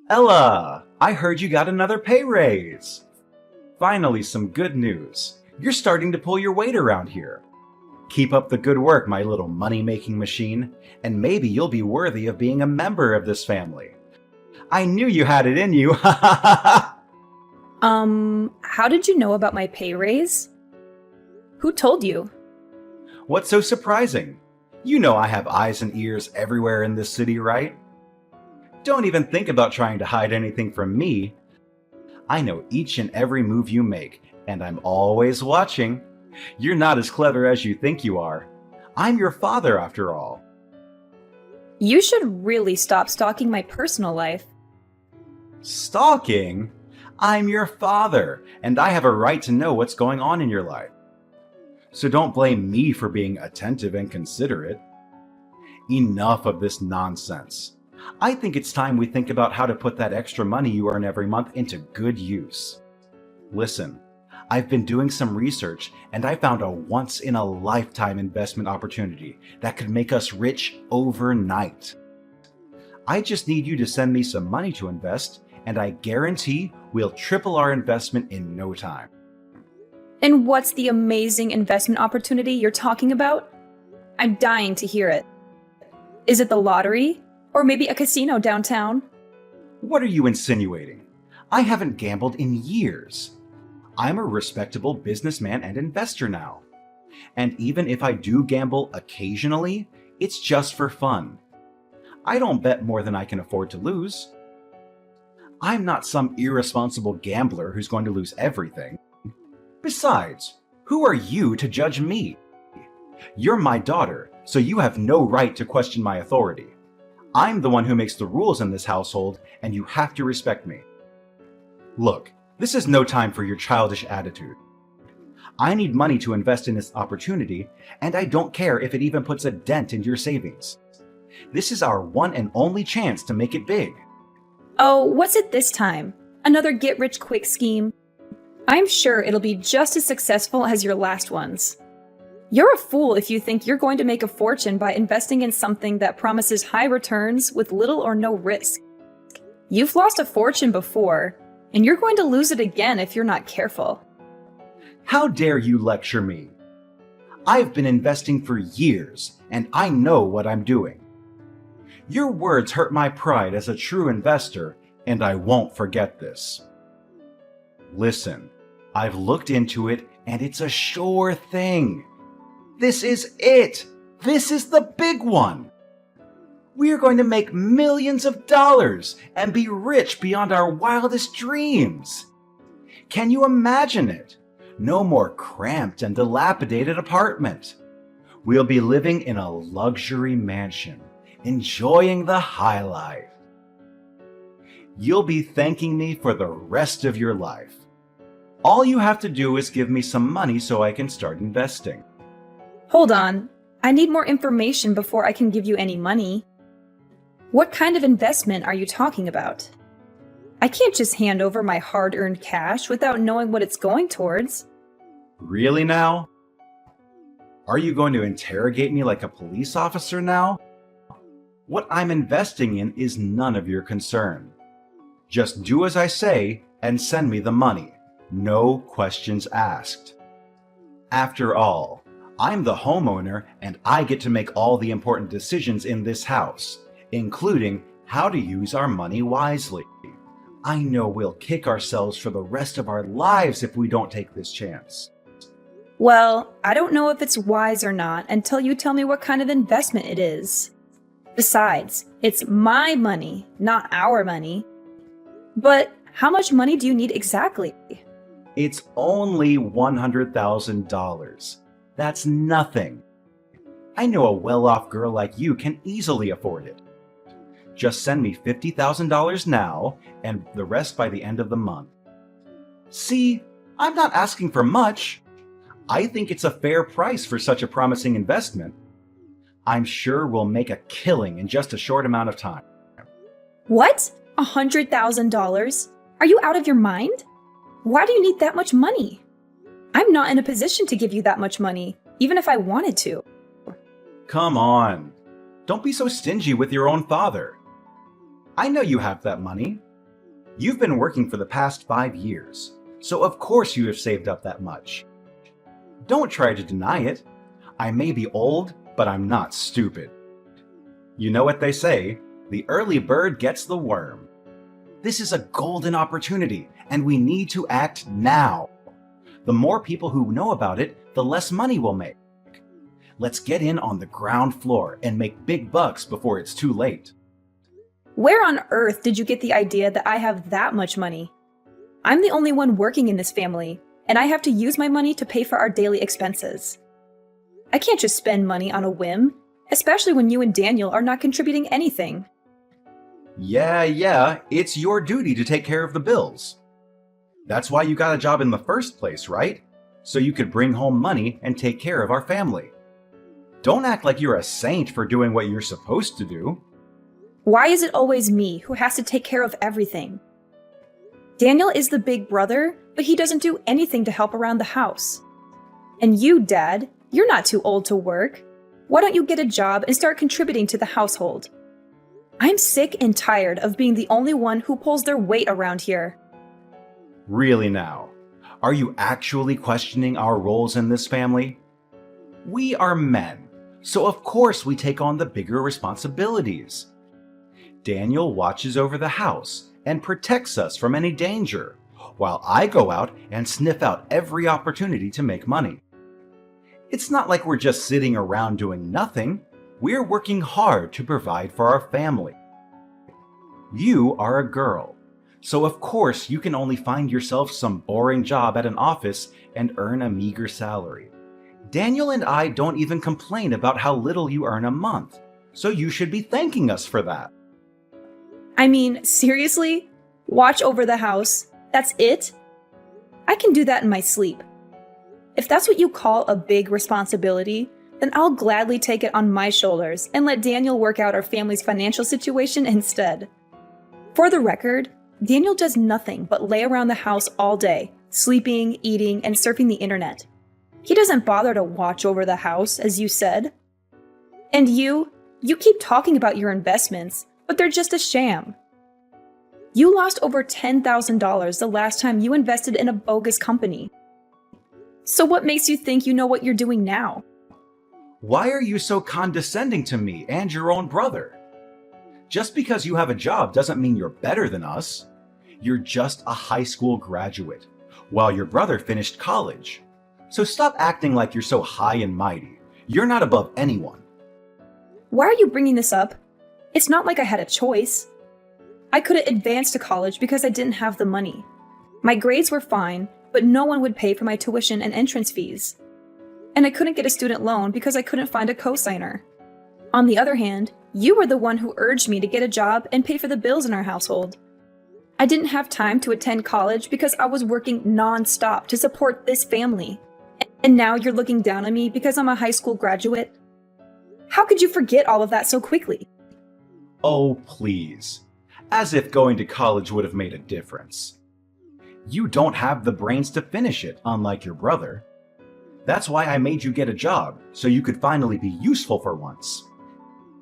Ella, I heard you got another pay raise. Finally, some good news. You're starting to pull your weight around here. Keep up the good work, my little money-making machine, and maybe you'll be worthy of being a member of this family. I knew you had it in you. How did you know about my pay raise? Who told you? What's so surprising? You know I have eyes and ears everywhere in this city, right? Don't even think about trying to hide anything from me. I know each and every move you make, and I'm always watching. You're not as clever as you think you are. I'm your father, after all. You should really stop stalking my personal life. Stalking? I'm your father, and I have a right to know what's going on in your life. So don't blame me for being attentive and considerate. Enough of this nonsense. I think it's time we think about how to put that extra money you earn every month into good use. Listen, I've been doing some research and I found a once-in-a-lifetime investment opportunity that could make us rich overnight. I just need you to send me some money to invest, and I guarantee we'll triple our investment in no time. And what's the amazing investment opportunity you're talking about? I'm dying to hear it. Is it the lottery? Or maybe a casino downtown? What are you insinuating? I haven't gambled in years. I'm a respectable businessman and investor now. And even if I do gamble occasionally, it's just for fun. I don't bet more than I can afford to lose. I'm not some irresponsible gambler who's going to lose everything. Besides, who are you to judge me? You're my daughter, so you have no right to question my authority. I'm the one who makes the rules in this household, and you have to respect me. Look, this is no time for your childish attitude. I need money to invest in this opportunity, and I don't care if it even puts a dent in your savings. This is our one and only chance to make it big. Oh, what's it this time? Another get-rich-quick scheme? I'm sure it'll be just as successful as your last ones. You're a fool if you think you're going to make a fortune by investing in something that promises high returns with little or no risk. You've lost a fortune before, and you're going to lose it again if you're not careful. How dare you lecture me? I've been investing for years, and I know what I'm doing. Your words hurt my pride as a true investor, and I won't forget this. Listen, I've looked into it, and it's a sure thing. This is it! This is the big one! We are going to make millions of dollars and be rich beyond our wildest dreams. Can you imagine it? No more cramped and dilapidated apartment. We'll be living in a luxury mansion, enjoying the high life. You'll be thanking me for the rest of your life. All you have to do is give me some money so I can start investing. Hold on. I need more information before I can give you any money. What kind of investment are you talking about? I can't just hand over my hard-earned cash without knowing what it's going towards. Really now? Are you going to interrogate me like a police officer now? What I'm investing in is none of your concern. Just do as I say and send me the money. No questions asked. After all, I'm the homeowner and I get to make all the important decisions in this house, including how to use our money wisely. I know we'll kick ourselves for the rest of our lives if we don't take this chance. Well, I don't know if it's wise or not until you tell me what kind of investment it is. Besides, it's my money, not our money. But how much money do you need exactly? It's only $100,000. That's nothing. I know a well-off girl like you can easily afford it. Just send me $50,000 now and the rest by the end of the month. See, I'm not asking for much. I think it's a fair price for such a promising investment. I'm sure we'll make a killing in just a short amount of time. What? $100,000? Are you out of your mind? Why do you need that much money? I'm not in a position to give you that much money, even if I wanted to. Come on. Don't be so stingy with your own father. I know you have that money. You've been working for the past 5 years, so of course you have saved up that much. Don't try to deny it. I may be old, but I'm not stupid. You know what they say, the early bird gets the worm. This is a golden opportunity, and we need to act now. The more people who know about it, the less money we'll make. Let's get in on the ground floor and make big bucks before it's too late. Where on earth did you get the idea that I have that much money? I'm the only one working in this family, and I have to use my money to pay for our daily expenses. I can't just spend money on a whim, especially when you and Daniel are not contributing anything. Yeah, it's your duty to take care of the bills. That's why you got a job in the first place, right? So you could bring home money and take care of our family. Don't act like you're a saint for doing what you're supposed to do. Why is it always me who has to take care of everything? Daniel is the big brother, but he doesn't do anything to help around the house. And you, Dad, you're not too old to work. Why don't you get a job and start contributing to the household? I'm sick and tired of being the only one who pulls their weight around here. Really now? Are you actually questioning our roles in this family? We are men, so of course we take on the bigger responsibilities. Daniel watches over the house and protects us from any danger, while I go out and sniff out every opportunity to make money. It's not like we're just sitting around doing nothing. We're working hard to provide for our family. You are a girl, so of course you can only find yourself some boring job at an office and earn a meager salary. Daniel and I don't even complain about how little you earn a month, so you should be thanking us for that. I mean, seriously? Watch over the house? That's it? I can do that in my sleep. If that's what you call a big responsibility, then I'll gladly take it on my shoulders and let Daniel work out our family's financial situation instead. For the record, Daniel does nothing but lay around the house all day, sleeping, eating, and surfing the internet. He doesn't bother to watch over the house, as you said. And you keep talking about your investments, but they're just a sham. You lost over $10,000 the last time you invested in a bogus company. So what makes you think you know what you're doing now? Why are you so condescending to me and your own brother? Just because you have a job doesn't mean you're better than us. You're just a high school graduate, while your brother finished college. So stop acting like you're so high and mighty. You're not above anyone. Why are you bringing this up? It's not like I had a choice. I couldn't advance to college because I didn't have the money. My grades were fine, but no one would pay for my tuition and entrance fees. And I couldn't get a student loan because I couldn't find a cosigner. On the other hand, you were the one who urged me to get a job and pay for the bills in our household. I didn't have time to attend college because I was working non-stop to support this family. And now you're looking down on me because I'm a high school graduate? How could you forget all of that so quickly? Oh, please. As if going to college would have made a difference. You don't have the brains to finish it, unlike your brother. That's why I made you get a job, so you could finally be useful for once.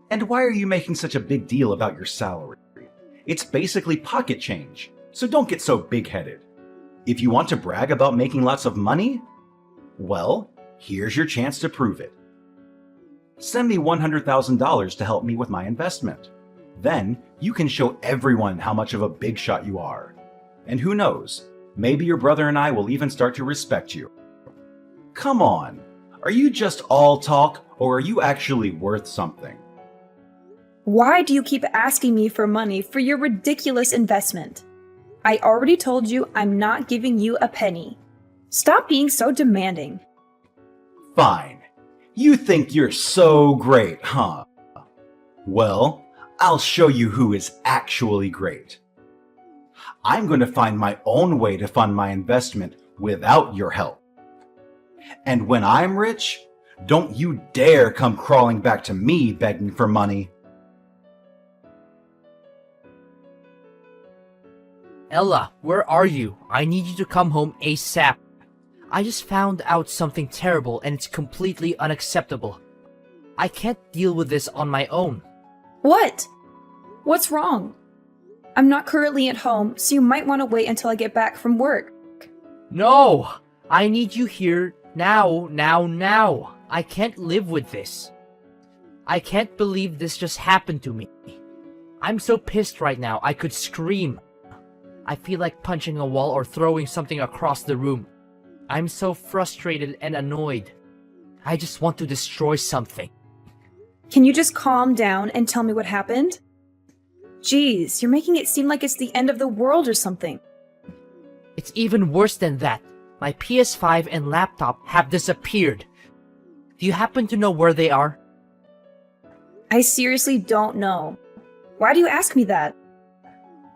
And why are you making such a big deal about your salary? It's basically pocket change, so don't get so big-headed. If you want to brag about making lots of money, well, here's your chance to prove it. Send me $100,000 to help me with my investment. Then you can show everyone how much of a big shot you are. And who knows, maybe your brother and I will even start to respect you. Come on, are you just all talk, or are you actually worth something? Why do you keep asking me for money for your ridiculous investment? I already told you I'm not giving you a penny. Stop being so demanding. Fine. You think you're so great, huh? Well, I'll show you who is actually great. I'm going to find my own way to fund my investment without your help. And when I'm rich, don't you dare come crawling back to me begging for money. Ella, where are you? I need you to come home ASAP. I just found out something terrible and it's completely unacceptable. I can't deal with this on my own. What? What's wrong? I'm not currently at home, so you might want to wait until I get back from work. No! I need you here now, now. I can't live with this. I can't believe this just happened to me. I'm so pissed right now, I could scream. I feel like punching a wall or throwing something across the room. I'm so frustrated and annoyed. I just want to destroy something. Can you just calm down and tell me what happened? Jeez, you're making it seem like it's the end of the world or something. It's even worse than that. My PS5 and laptop have disappeared. Do you happen to know where they are? I seriously don't know. Why do you ask me that?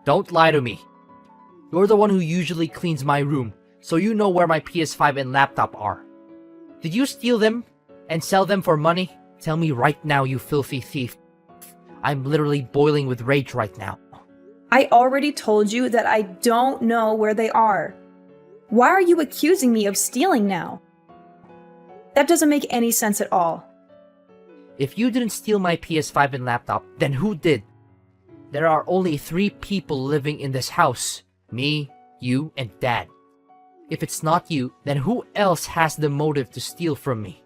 Don't lie to me. You're the one who usually cleans my room, so you know where my PS5 and laptop are. Did you steal them and sell them for money? Tell me right now, you filthy thief. I'm literally boiling with rage right now. I already told you that I don't know where they are. Why are you accusing me of stealing now? That doesn't make any sense at all. If you didn't steal my PS5 and laptop, then who did? There are only 3 people living in this house. Me, you, and Dad. If it's not you, then who else has the motive to steal from me?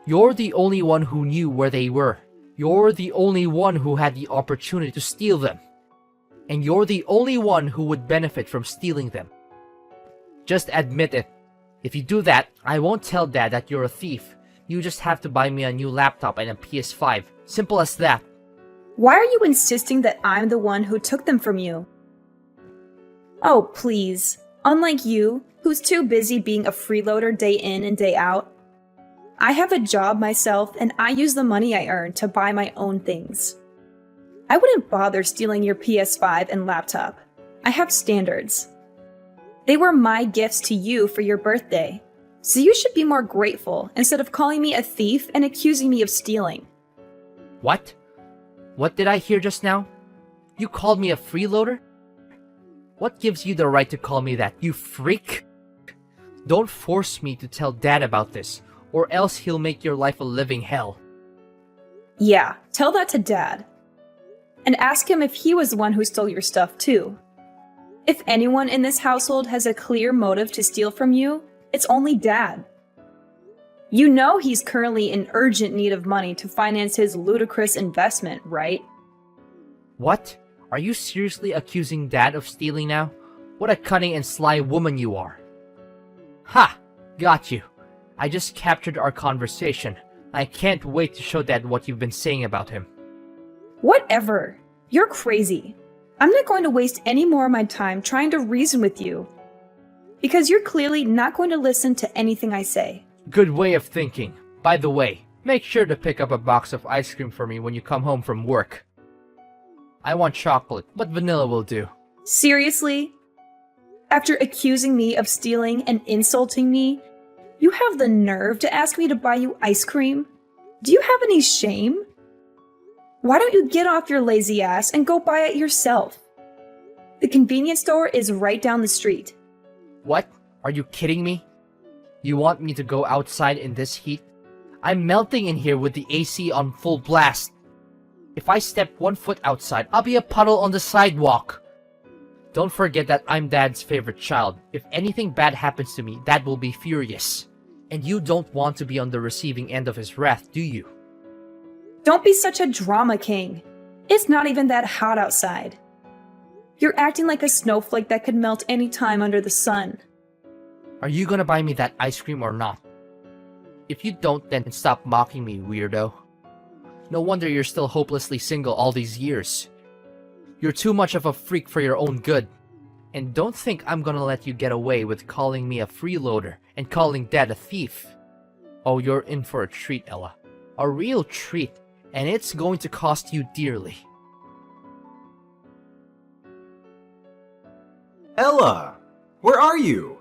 You're the only one who knew where they were. You're the only one who had the opportunity to steal them. And you're the only one who would benefit from stealing them. Just admit it. If you do that, I won't tell Dad that you're a thief. You just have to buy me a new laptop and a PS5. Simple as that. Why are you insisting that I'm the one who took them from you? Oh, please. Unlike you, who's too busy being a freeloader day in and day out, I have a job myself and I use the money I earn to buy my own things. I wouldn't bother stealing your PS5 and laptop. I have standards. They were my gifts to you for your birthday, so you should be more grateful instead of calling me a thief and accusing me of stealing. What? What did I hear just now? You called me a freeloader? What gives you the right to call me that, you freak? Don't force me to tell Dad about this, or else he'll make your life a living hell. Yeah, tell that to Dad. And ask him if he was the one who stole your stuff too. If anyone in this household has a clear motive to steal from you, it's only Dad. You know he's currently in urgent need of money to finance his ludicrous investment, right? What? Are you seriously accusing Dad of stealing now? What a cunning and sly woman you are. Ha! Got you. I just captured our conversation. I can't wait to show Dad what you've been saying about him. Whatever. You're crazy. I'm not going to waste any more of my time trying to reason with you. Because you're clearly not going to listen to anything I say. Good way of thinking. By the way, make sure to pick up a box of ice cream for me when you come home from work. I want chocolate, but vanilla will do. Seriously? After accusing me of stealing and insulting me, you have the nerve to ask me to buy you ice cream? Do you have any shame? Why don't you get off your lazy ass and go buy it yourself? The convenience store is right down the street. What? Are you kidding me? You want me to go outside in this heat? I'm melting in here with the AC on full blast. If I step 1 foot outside, I'll be a puddle on the sidewalk. Don't forget that I'm Dad's favorite child. If anything bad happens to me, Dad will be furious. And you don't want to be on the receiving end of his wrath, do you? Don't be such a drama king. It's not even that hot outside. You're acting like a snowflake that could melt any time under the sun. Are you gonna buy me that ice cream or not? If you don't, then stop mocking me, weirdo. No wonder you're still hopelessly single all these years. You're too much of a freak for your own good. And don't think I'm gonna let you get away with calling me a freeloader and calling Dad a thief. Oh, you're in for a treat, Ella. A real treat, and it's going to cost you dearly. Ella, where are you?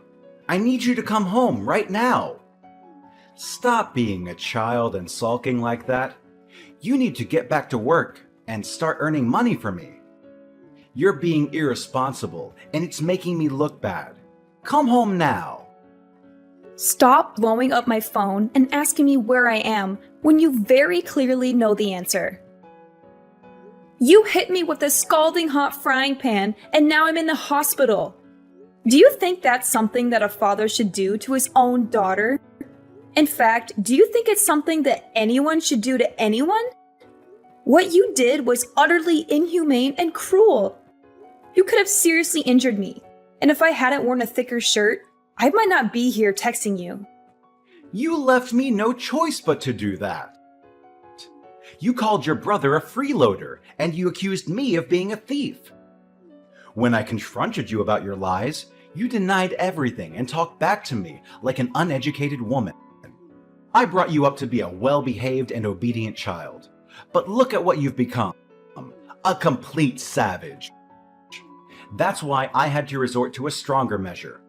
I need you to come home right now. Stop being a child and sulking like that. You need to get back to work and start earning money for me. You're being irresponsible, and it's making me look bad. Come home now. Stop blowing up my phone and asking me where I am when you very clearly know the answer. You hit me with a scalding hot frying pan, and now I'm in the hospital. Do you think that's something that a father should do to his own daughter? In fact, do you think it's something that anyone should do to anyone? What you did was utterly inhumane and cruel. You could have seriously injured me, and if I hadn't worn a thicker shirt, I might not be here texting you. You left me no choice but to do that. You called your brother a freeloader, and you accused me of being a thief. When I confronted you about your lies, you denied everything and talked back to me like an uneducated woman. I brought you up to be a well-behaved and obedient child, but look at what you've become. A complete savage. That's why I had to resort to a stronger measure,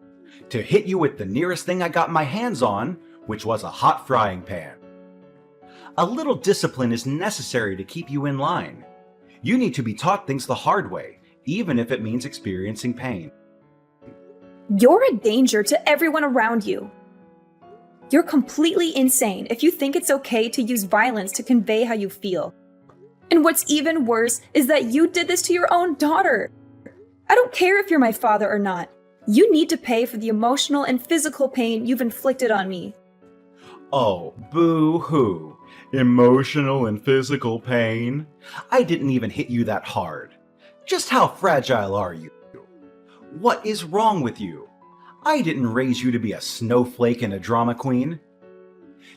to hit you with the nearest thing I got my hands on, which was a hot frying pan. A little discipline is necessary to keep you in line. You need to be taught things the hard way, even if it means experiencing pain. You're a danger to everyone around you. You're completely insane if you think it's okay to use violence to convey how you feel. And what's even worse is that you did this to your own daughter. I don't care if you're my father or not. You need to pay for the emotional and physical pain you've inflicted on me. Oh, boo-hoo. Emotional and physical pain? I didn't even hit you that hard. Just how fragile are you? What is wrong with you? I didn't raise you to be a snowflake and a drama queen.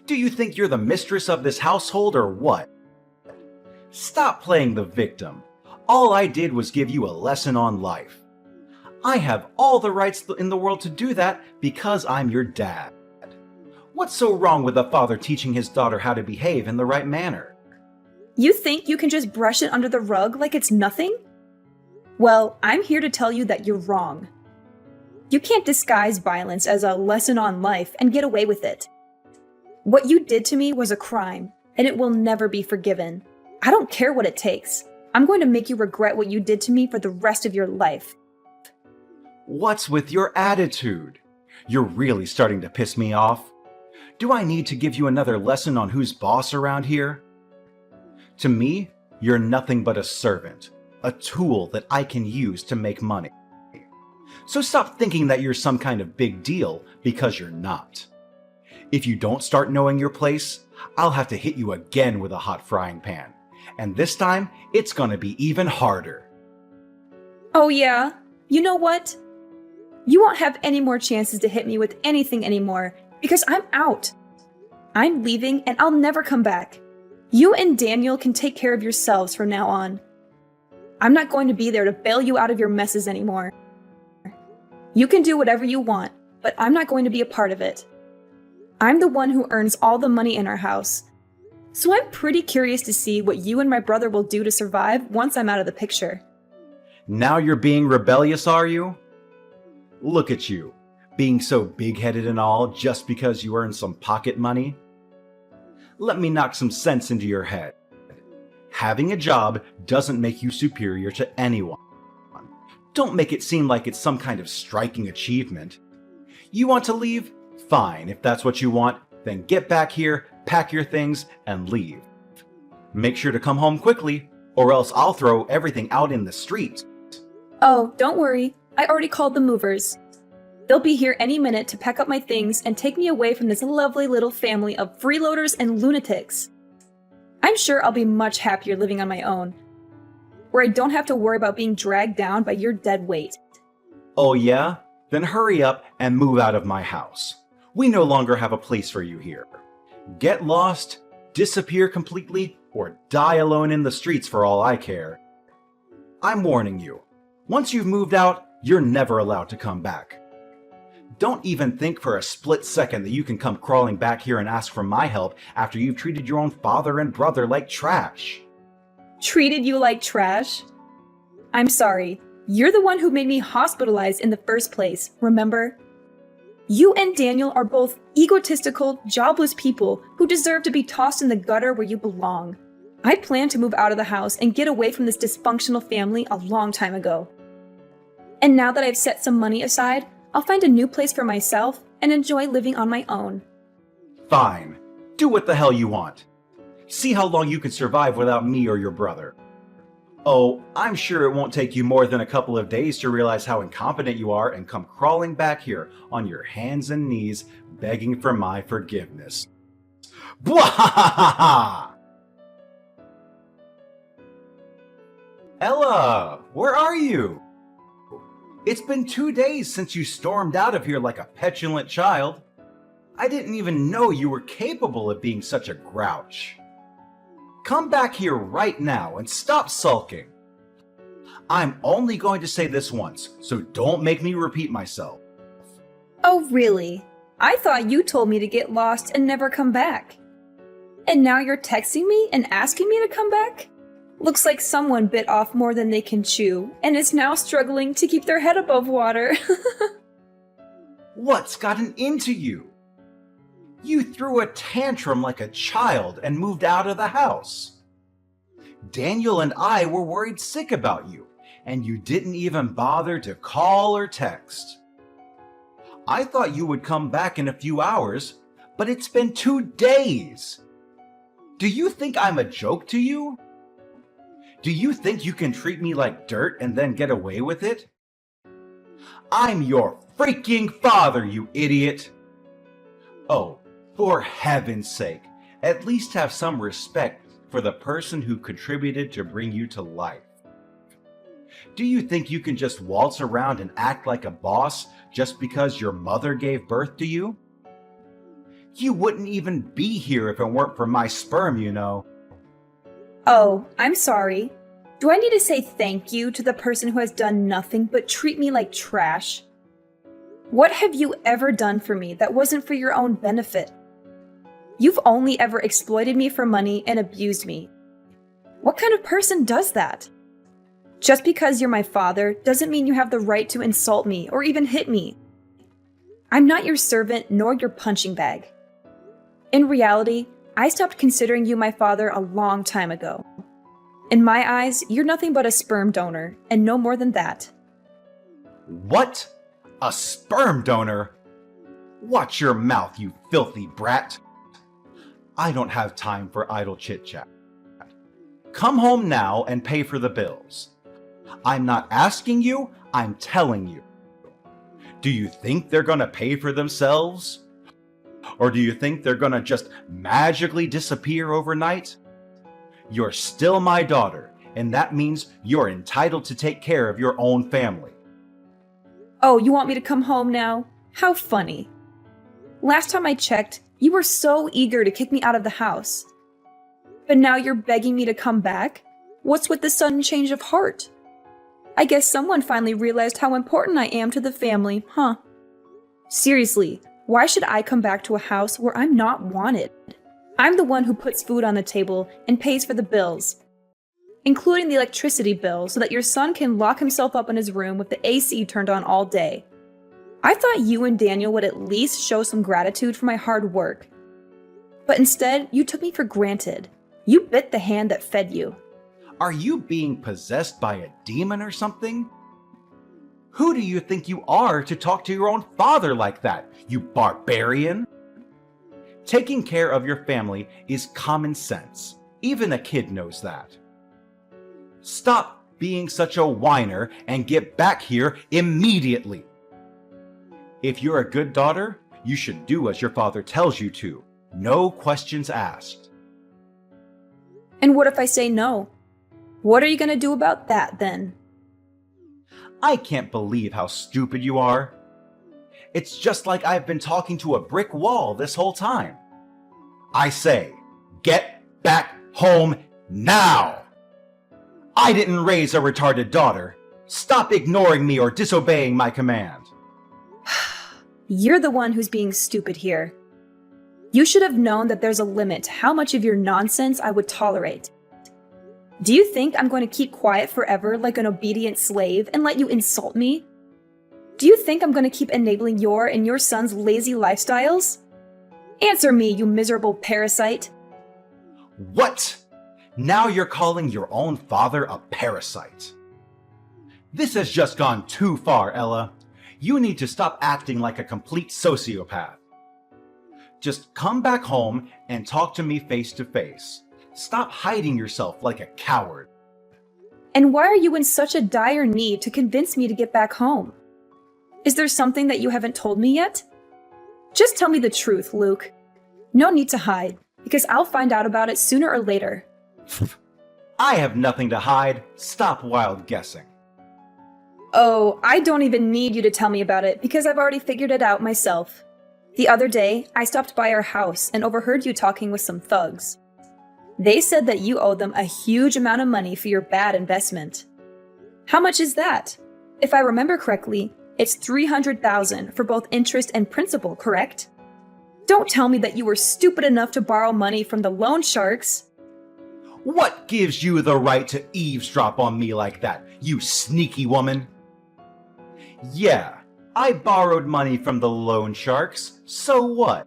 Do you think you're the mistress of this household or what? Stop playing the victim. All I did was give you a lesson on life. I have all the rights in the world to do that because I'm your dad. What's so wrong with a father teaching his daughter how to behave in the right manner? You think you can just brush it under the rug like it's nothing? Well, I'm here to tell you that you're wrong. You can't disguise violence as a lesson on life and get away with it. What you did to me was a crime, and it will never be forgiven. I don't care what it takes. I'm going to make you regret what you did to me for the rest of your life. What's with your attitude? You're really starting to piss me off. Do I need to give you another lesson on who's boss around here? To me, you're nothing but a servant, a tool that I can use to make money. So stop thinking that you're some kind of big deal, because you're not. If you don't start knowing your place, I'll have to hit you again with a hot frying pan. And this time, it's gonna be even harder. Oh yeah? You know what? You won't have any more chances to hit me with anything anymore, because I'm out. I'm leaving and I'll never come back. You and Daniel can take care of yourselves from now on. I'm not going to be there to bail you out of your messes anymore. You can do whatever you want, but I'm not going to be a part of it. I'm the one who earns all the money in our house. So I'm pretty curious to see what you and my brother will do to survive once I'm out of the picture. Now you're being rebellious, are you? Look at you, being so big-headed and all just because you earn some pocket money. Let me knock some sense into your head. Having a job doesn't make you superior to anyone. Don't make it seem like it's some kind of striking achievement. You want to leave? Fine, if that's what you want, then get back here, pack your things, and leave. Make sure to come home quickly, or else I'll throw everything out in the street. Oh, don't worry. I already called the movers. They'll be here any minute to pack up my things and take me away from this lovely little family of freeloaders and lunatics. I'm sure I'll be much happier living on my own, where I don't have to worry about being dragged down by your dead weight. Oh yeah? Then hurry up and move out of my house. We no longer have a place for you here. Get lost, disappear completely, or die alone in the streets for all I care. I'm warning you. Once you've moved out, you're never allowed to come back. Don't even think for a split second that you can come crawling back here and ask for my help after you've treated your own father and brother like trash. Treated you like trash? I'm sorry. You're the one who made me hospitalized in the first place, remember? You and Daniel are both egotistical, jobless people who deserve to be tossed in the gutter where you belong. I planned to move out of the house and get away from this dysfunctional family a long time ago. And now that I've set some money aside, I'll find a new place for myself and enjoy living on my own. Fine. Do what the hell you want. See how long you can survive without me or your brother. Oh, I'm sure it won't take you more than a couple of days to realize how incompetent you are and come crawling back here on your hands and knees begging for my forgiveness. Bwahahaha! Ella, where are you? It's been 2 days since you stormed out of here like a petulant child. I didn't even know you were capable of being such a grouch. Come back here right now and stop sulking. I'm only going to say this once, so don't make me repeat myself. Oh, really? I thought you told me to get lost and never come back. And now you're texting me and asking me to come back? Looks like someone bit off more than they can chew and is now struggling to keep their head above water. What's gotten into you? You threw a tantrum like a child and moved out of the house. Daniel and I were worried sick about you, and you didn't even bother to call or text. I thought you would come back in a few hours, but it's been 2 days. Do you think I'm a joke to you? Do you think you can treat me like dirt and then get away with it? I'm your freaking father, you idiot! Oh, for heaven's sake, at least have some respect for the person who contributed to bring you to life. Do you think you can just waltz around and act like a boss just because your mother gave birth to you? You wouldn't even be here if it weren't for my sperm, you know. Oh, I'm sorry. Do I need to say thank you to the person who has done nothing but treat me like trash? What have you ever done for me that wasn't for your own benefit? You've only ever exploited me for money and abused me. What kind of person does that? Just because you're my father doesn't mean you have the right to insult me or even hit me. I'm not your servant nor your punching bag. In reality, I stopped considering you my father a long time ago. In my eyes, you're nothing but a sperm donor, and no more than that. What? A sperm donor? Watch your mouth, you filthy brat. I don't have time for idle chit-chat. Come home now and pay for the bills. I'm not asking you, I'm telling you. Do you think they're gonna pay for themselves? Or do you think they're gonna just magically disappear overnight? You're still my daughter, and that means you're entitled to take care of your own family. Oh, you want me to come home now? How funny. Last time I checked, you were so eager to kick me out of the house. But now you're begging me to come back? What's with the sudden change of heart? I guess someone finally realized how important I am to the family, huh? Seriously, why should I come back to a house where I'm not wanted? I'm the one who puts food on the table and pays for the bills, including the electricity bill so that your son can lock himself up in his room with the AC turned on all day. I thought you and Daniel would at least show some gratitude for my hard work. But instead, you took me for granted. You bit the hand that fed you. Are you being possessed by a demon or something? Who do you think you are to talk to your own father like that, you barbarian? Taking care of your family is common sense. Even a kid knows that. Stop being such a whiner and get back here immediately. If you're a good daughter, you should do as your father tells you to. No questions asked. And what if I say no? What are you going to do about that then? I can't believe how stupid you are. It's just like I've been talking to a brick wall this whole time. I say, get back home now! I didn't raise a retarded daughter. Stop ignoring me or disobeying my command. You're the one who's being stupid here. You should have known that there's a limit to how much of your nonsense I would tolerate. Do you think I'm going to keep quiet forever like an obedient slave and let you insult me? Do you think I'm going to keep enabling your and your son's lazy lifestyles? Answer me, you miserable parasite. What? Now you're calling your own father a parasite. This has just gone too far, Ella. You need to stop acting like a complete sociopath. Just come back home and talk to me face to face. Stop hiding yourself like a coward. And why are you in such a dire need to convince me to get back home? Is there something that you haven't told me yet? Just tell me the truth, Luke. No need to hide, because I'll find out about it sooner or later. I have nothing to hide. Stop wild guessing. Oh, I don't even need you to tell me about it, because I've already figured it out myself. The other day, I stopped by our house and overheard you talking with some thugs. They said that you owed them a huge amount of money for your bad investment. How much is that? If I remember correctly, it's $300,000 for both interest and principal, correct? Don't tell me that you were stupid enough to borrow money from the loan sharks. What gives you the right to eavesdrop on me like that, you sneaky woman? Yeah, I borrowed money from the loan sharks, so what?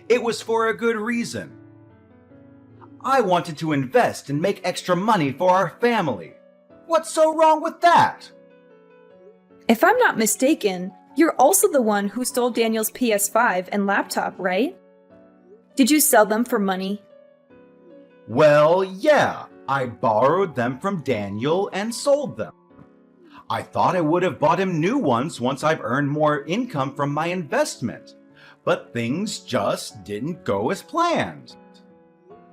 It was for a good reason. I wanted to invest and make extra money for our family. What's so wrong with that? If I'm not mistaken, you're also the one who stole Daniel's PS5 and laptop, right? Did you sell them for money? Well, yeah, I borrowed them from Daniel and sold them. I thought I would have bought him new ones once I've earned more income from my investment, but things just didn't go as planned.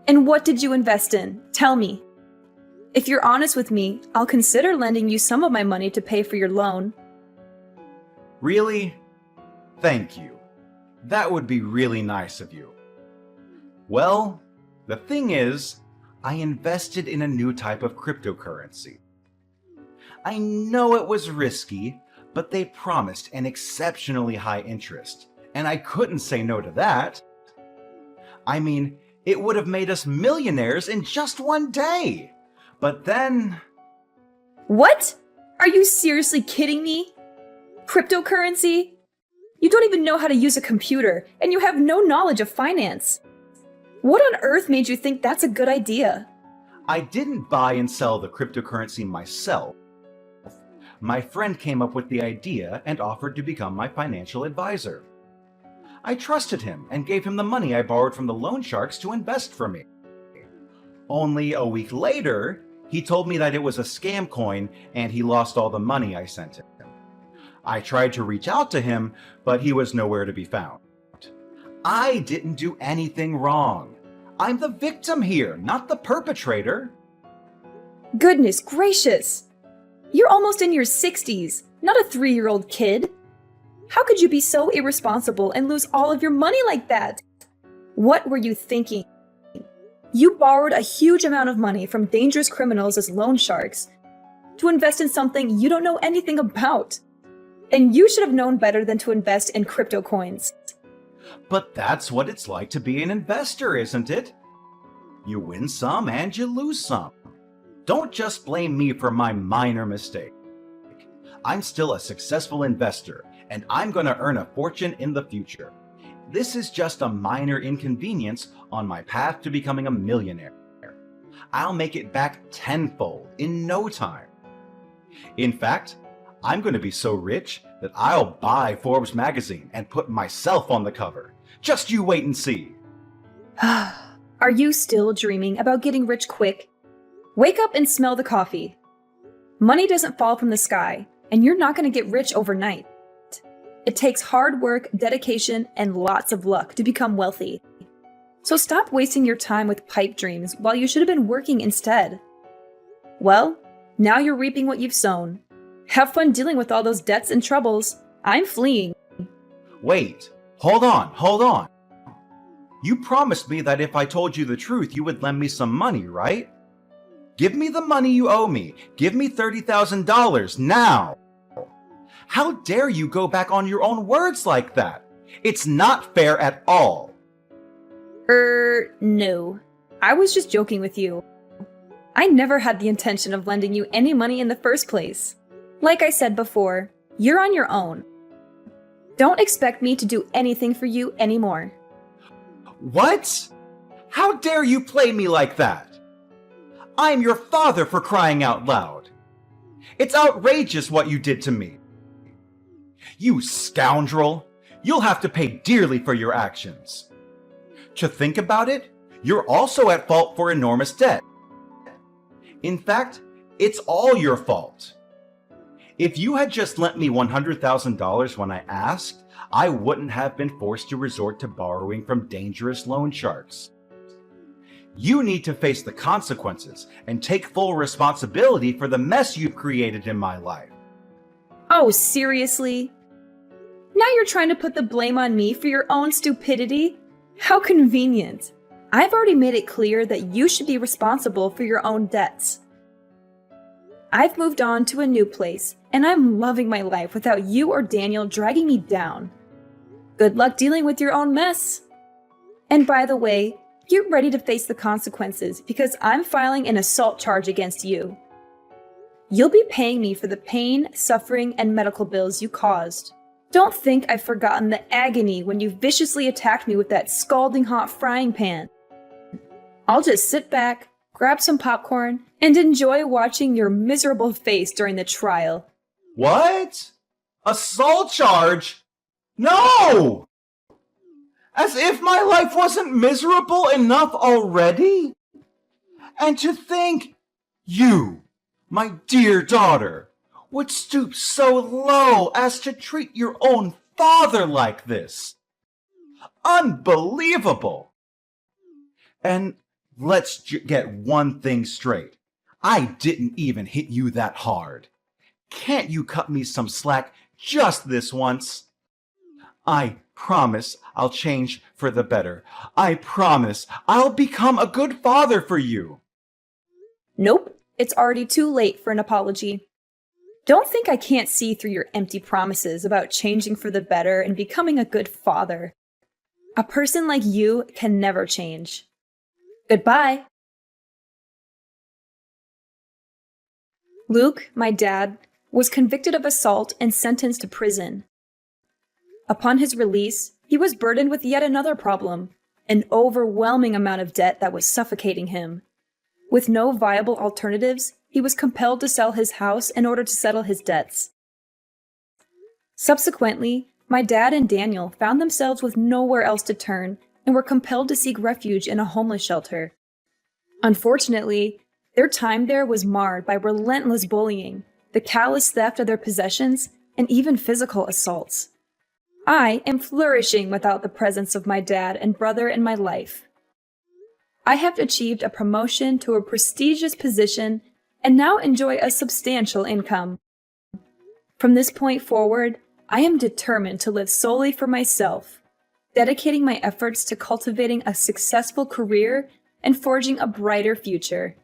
And what did you invest in? Tell me. If you're honest with me, I'll consider lending you some of my money to pay for your loan. Really? Thank you. That would be really nice of you. Well, the thing is, I invested in a new type of cryptocurrency. I know it was risky, but they promised an exceptionally high interest, and I couldn't say no to that. I mean, it would have made us millionaires in just one day. But then... What? Are you seriously kidding me? Cryptocurrency? You don't even know how to use a computer, and you have no knowledge of finance. What on earth made you think that's a good idea? I didn't buy and sell the cryptocurrency myself. My friend came up with the idea and offered to become my financial advisor. I trusted him and gave him the money I borrowed from the loan sharks to invest for me. Only a week later, he told me that it was a scam coin and he lost all the money I sent him. I tried to reach out to him, but he was nowhere to be found. I didn't do anything wrong. I'm the victim here, not the perpetrator. Goodness gracious! You're almost in your 60s, not a 3-year-old kid. How could you be so irresponsible and lose all of your money like that? What were you thinking? You borrowed a huge amount of money from dangerous criminals as loan sharks to invest in something you don't know anything about. And you should have known better than to invest in crypto coins. But that's what it's like to be an investor, isn't it? You win some and you lose some. Don't just blame me for my minor mistake. I'm still a successful investor, and I'm going to earn a fortune in the future. This is just a minor inconvenience on my path to becoming a millionaire. I'll make it back tenfold in no time. In fact, I'm going to be so rich that I'll buy Forbes magazine and put myself on the cover. Just you wait and see. Are you still dreaming about getting rich quick? Wake up and smell the coffee. Money doesn't fall from the sky, and you're not going to get rich overnight. It takes hard work, dedication, and lots of luck to become wealthy. So stop wasting your time with pipe dreams while you should have been working instead. Well, now you're reaping what you've sown. Have fun dealing with all those debts and troubles. I'm fleeing. Wait, hold on. You promised me that if I told you the truth, you would lend me some money, right? Give me the money you owe me. Give me $30,000 now. How dare you go back on your own words like that? It's not fair at all. No. I was just joking with you. I never had the intention of lending you any money in the first place. Like I said before, you're on your own. Don't expect me to do anything for you anymore. What? How dare you play me like that? I'm your father, for crying out loud. It's outrageous what you did to me. You scoundrel! You'll have to pay dearly for your actions. To think about it, you're also at fault for enormous debt. In fact, It's all your fault. If you had just lent me $100,000 when I asked, I wouldn't have been forced to resort to borrowing from dangerous loan sharks. You need to face the consequences and take full responsibility for the mess you've created in my life. Oh, seriously? Now you're trying to put the blame on me for your own stupidity? How convenient. I've already made it clear that you should be responsible for your own debts. I've moved on to a new place, and I'm loving my life without you or Daniel dragging me down. Good luck dealing with your own mess. And by the way, get ready to face the consequences because I'm filing an assault charge against you. You'll be paying me for the pain, suffering, and medical bills you caused. Don't think I've forgotten the agony when you viciously attacked me with that scalding hot frying pan. I'll just sit back, grab some popcorn, and enjoy watching your miserable face during the trial. What? Assault charge? No! As if my life wasn't miserable enough already? And to think, you, my dear daughter, would stoop so low as to treat your own father like this. Unbelievable! And let's get one thing straight. I didn't even hit you that hard. Can't you cut me some slack just this once? I promise I'll change for the better. I promise I'll become a good father for you. Nope, it's already too late for an apology. Don't think I can't see through your empty promises about changing for the better and becoming a good father. A person like you can never change. Goodbye. Luke, my dad, was convicted of assault and sentenced to prison. Upon his release, he was burdened with yet another problem, an overwhelming amount of debt that was suffocating him. With no viable alternatives, he was compelled to sell his house in order to settle his debts. Subsequently, my dad and Daniel found themselves with nowhere else to turn and were compelled to seek refuge in a homeless shelter. Unfortunately, their time there was marred by relentless bullying, the callous theft of their possessions, and even physical assaults. I am flourishing without the presence of my dad and brother in my life. I have achieved a promotion to a prestigious position and now enjoy a substantial income. From this point forward, I am determined to live solely for myself, dedicating my efforts to cultivating a successful career and forging a brighter future.